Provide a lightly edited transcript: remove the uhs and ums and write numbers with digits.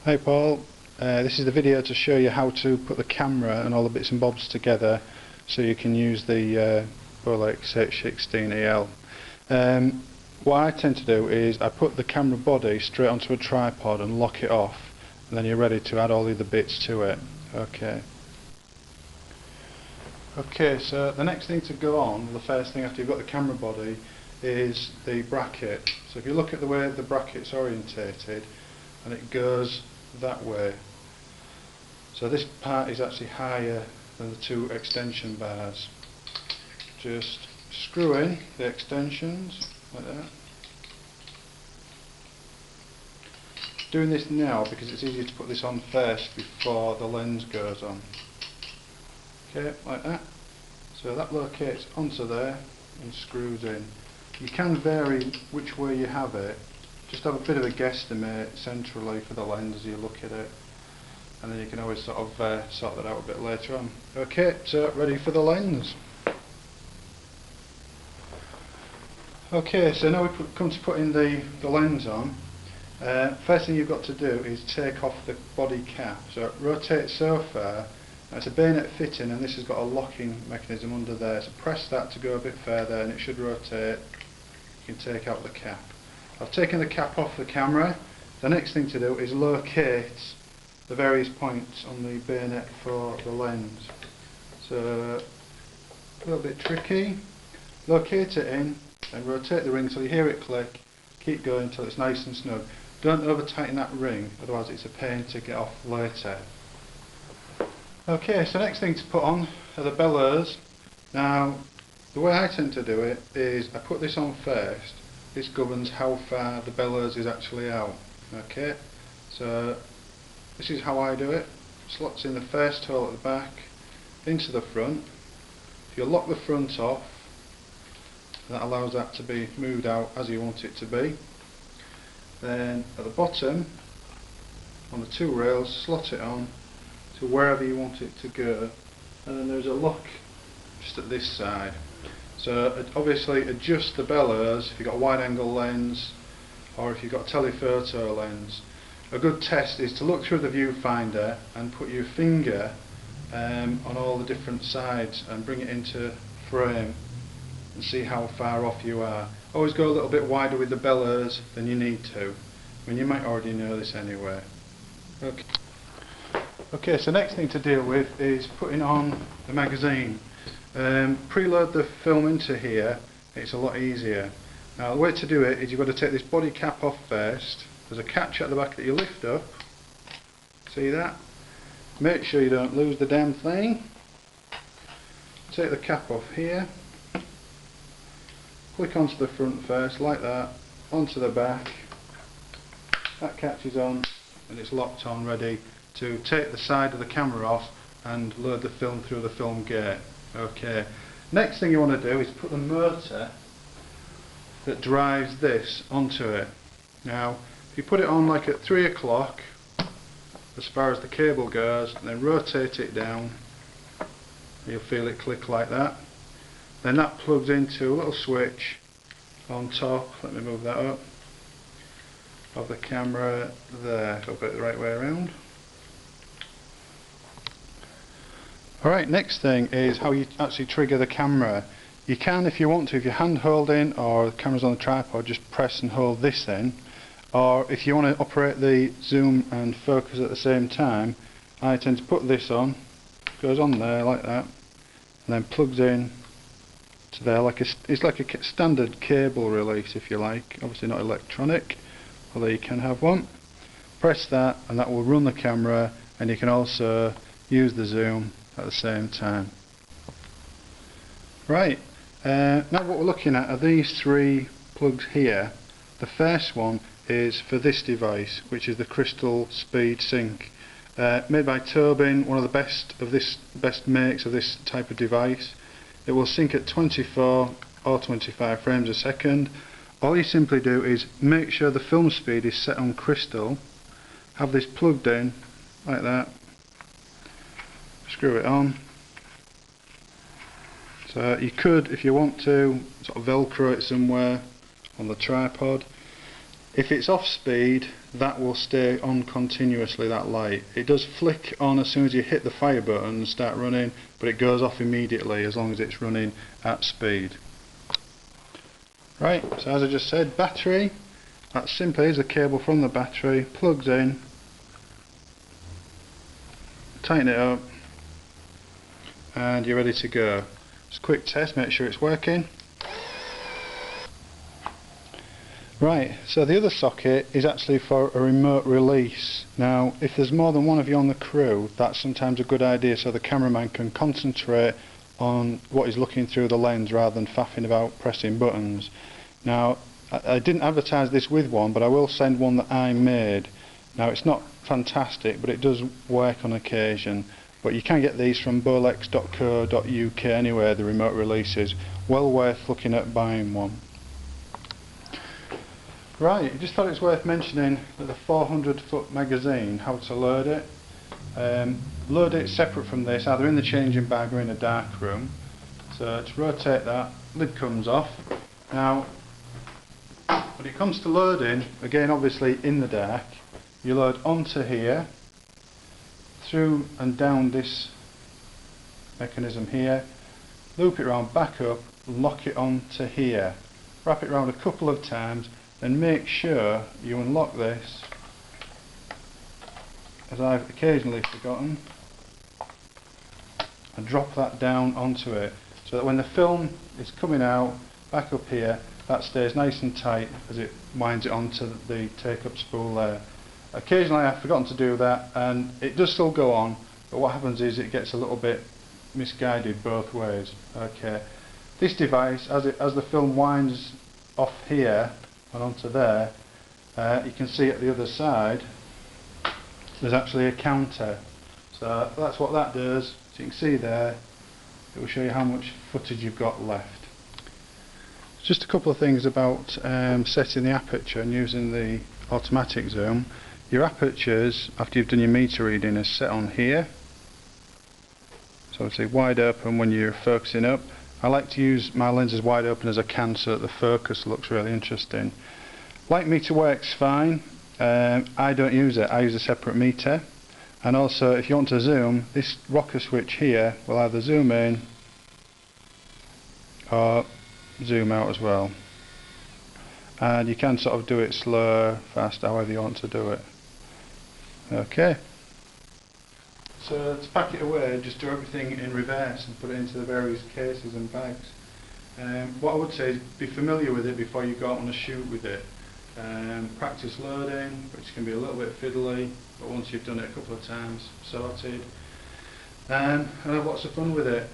Hi Paul, this is the video to show you how to put the camera and all the bits and bobs together so you can use the Bolex Super16 what I tend to do is I put the camera body straight onto a tripod and lock it off, and then you're ready to add all the other bits to it. Okay, so the next thing to go on, the first thing after you've got the camera body, is the bracket. So if you look at the way the bracket's orientated, and it goes that way. So this part is actually higher than the two extension bars. Just screw in the extensions like that. Doing this now because it's easier to put this on first before the lens goes on. Okay, like that. So that locates onto there and screws in. You can vary which way you have it. Just have a bit of a guesstimate centrally for the lens as you look at it, and then you can always sort of sort that out a bit later on. Okay, so ready for the lens. Okay, so now we come to putting the lens on. First thing you've got to do is take off the body cap. So rotate so far. Now it's a bayonet fitting, and this has got a locking mechanism under there. So press that to go a bit further, and it should rotate. You can take out the cap. I've taken the cap off the camera. The next thing to do is locate the various points on the bayonet for the lens. So a little bit tricky. Locate it in and rotate the ring till you hear it click. Keep going until it's nice and snug. Don't over tighten that ring, otherwise it's a pain to get off later. Okay, so next thing to put on are the bellows. Now the way I tend to do it is I put this on first. This governs how far the bellows is actually out. Okay, so this is how I do it. Slots in the first hole at the back, into the front. If you lock the front off, that allows that to be moved out as you want it to be. Then at the bottom, on the two rails, slot it on to wherever you want it to go. And then there's a lock just at this side. So obviously adjust the bellows if you've got a wide angle lens or if you've got a telephoto lens. A good test is to look through the viewfinder and put your finger on all the different sides and bring it into frame and see how far off you are. Always go a little bit wider with the bellows than you need to. I mean, you might already know this anyway. Okay, so next thing to deal with is putting on the magazine. Preload the film into here, it's a lot easier. Now the way to do it is you've got to take this body cap off first. There's a catch at the back that you lift up. See that? Make sure you don't lose the damn thing. Take the cap off here. Click onto the front first, like that, onto the back. That catches on and it's locked on, ready to take the side of the camera off and load the film through the film gate. Okay, next thing you want to do is put the motor that drives this onto it. Now if you put it on like at 3 o'clock as far as the cable goes, and then rotate it down, you'll feel it click like that. Then that plugs into a little switch on top, let me move that up, of the camera there, so I've got it the right way around. Alright, next thing is how you actually trigger the camera. You can, if you want to, if you're hand holding or the camera's on the tripod, just press and hold this in. Or if you want to operate the zoom and focus at the same time, I tend to put this on, goes on there like that, and then plugs in to there like it's like a standard cable release if you like, obviously not electronic, although you can have one. Press that and that will run the camera, and you can also use the zoom at the same time. Right, now what we're looking at are these three plugs here. The first one is for this device, which is the Crystal Speed Sync, made by Tobin, one of the best makes of this type of device. It will sync at 24 or 25 frames a second. All you simply do is make sure the film speed is set on crystal, have this plugged in like that, screw it on. So you could, if you want to, sort of velcro it somewhere on the tripod. If it's off speed, that will stay on continuously, that light. It does flick on as soon as you hit the fire button and start running, but it goes off immediately as long as it's running at speed. Right, so as I just said, battery, that simply is a cable from the battery, plugs in, tighten it up, and you're ready to go. Just a quick test, make sure it's working. Right, so the other socket is actually for a remote release. Now, if there's more than one of you on the crew, that's sometimes a good idea so the cameraman can concentrate on what he's looking through the lens rather than faffing about pressing buttons. Now, I didn't advertise this with one, but I will send one that I made. Now, it's not fantastic, but it does work on occasion. But you can get these from bolex.co.uk anyway, the remote releases. Well worth looking at buying one. Right, I just thought it was worth mentioning that the 400-foot magazine, how to load it. Load it separate from this, either in the changing bag or in a dark room. So to rotate that, lid comes off. Now, when it comes to loading, again obviously in the dark, you load onto here, through and down this mechanism here, loop it round back up, lock it onto here. Wrap it round a couple of times, and make sure you unlock this, as I've occasionally forgotten, and drop that down onto it, so that when the film is coming out back up here, that stays nice and tight as it winds it onto the take-up spool there. Occasionally I've forgotten to do that, and it does still go on, but what happens is it gets a little bit misguided both ways. Okay, this device, as the film winds off here and onto there, you can see at the other side there's actually a counter, so that's what that does. So you can see there, it will show you how much footage you've got left. Just a couple of things about setting the aperture and using the automatic zoom. Your apertures, after you've done your meter reading, is set on here, so obviously wide open when you're focusing up. I like to use my lenses wide open as I can so that the focus looks really interesting. Light meter works fine. I don't use it, I use a separate meter. And also, if you want to zoom, this rocker switch here will either zoom in or zoom out as well. And you can sort of do it slow, fast, however you want to do it. Okay. So to pack it away, just do everything in reverse and put it into the various cases and bags. What I would say is be familiar with it before you go out on a shoot with it. Practice loading, which can be a little bit fiddly, but once you've done it a couple of times, sorted. And have lots of fun with it.